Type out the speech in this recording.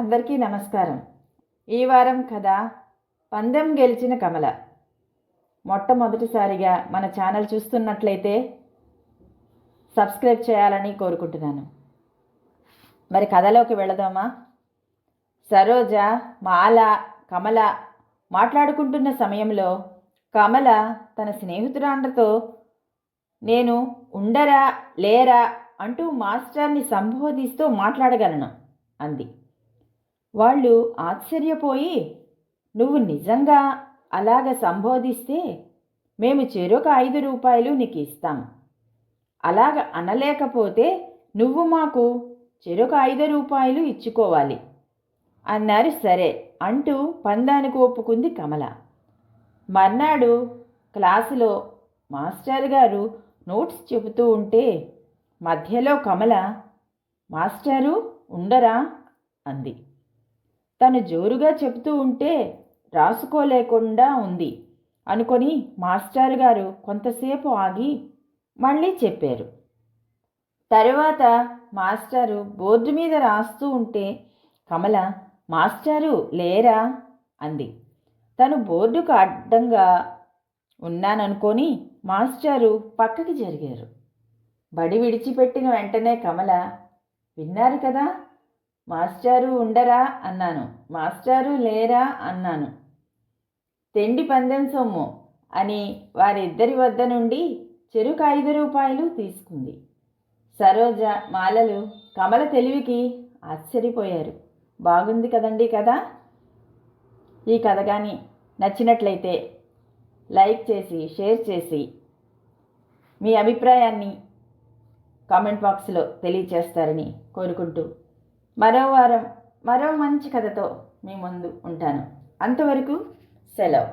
అందరికీ నమస్కారం. ఈ వారం కథ పందెం గెలిచిన కమల. మొట్టమొదటిసారిగా మన ఛానల్ చూస్తున్నట్లయితే సబ్స్క్రైబ్ చేయాలని కోరుకుంటున్నాను. మరి కథలోకి వెళదామా? సరోజ, మాల, కమల మాట్లాడుకుంటున్న సమయంలో కమల తన స్నేహితురాండ్రతో నేను ఉండరా లేరా అంటూ మాస్టర్ని సంబోధిస్తూ మాట్లాడగలను అంది. వాళ్ళు ఆశ్చర్యపోయి, నువ్వు నిజంగా అలాగ సంబోధిస్తే మేము చెరొక 5 రూపాయలు నీకు ఇస్తాం. అలాగ అనలేకపోతే నువ్వు మాకు చెరొక 5 రూపాయలు ఇచ్చుకోవాలి అన్నారు. సరే అంటూ పందానికి ఒప్పుకుంది కమల. మర్నాడు క్లాసులో మాస్టర్ గారు నోట్స్ చెబుతూ ఉంటే మధ్యలో కమల, మాస్టారు ఉండరా అంది. తను జోరుగా చెబుతూ ఉంటే రాసుకోలేకుండా ఉంది అనుకొని మాస్టర్ గారు కొంతసేపు ఆగి మళ్ళీ చెప్పారు. తరువాత మాస్టారు బోర్డు మీద రాస్తూ ఉంటే కమల, మాస్టారు లేరా అంది. తను బోర్డుకు అడ్డంగా ఉన్నాననుకొని మాస్టారు పక్కకి జరిగారు. బడి విడిచిపెట్టిన వెంటనే కమల, విన్నారు కదా, మాస్టారు ఉండరా అన్నాను, మాస్టారు లేరా అన్నాను, తెండి పందెం సొమ్ము అని వారిద్దరి వద్ద నుండి చెరుకు 5 రూపాయలు తీసుకుంది. సరోజ, మాలలు కమల తెలివికి ఆశ్చర్యపోయారు. బాగుంది కదండి కదా. ఈ కథ కానీ నచ్చినట్లయితే లైక్ చేసి షేర్ చేసి మీ అభిప్రాయాన్ని కామెంట్ బాక్స్లో తెలియచేస్తారని కోరుకుంటూ మరో వారం మరో మంచి కథతో మీ ముందు ఉంటాను. అంతవరకు సెలవు.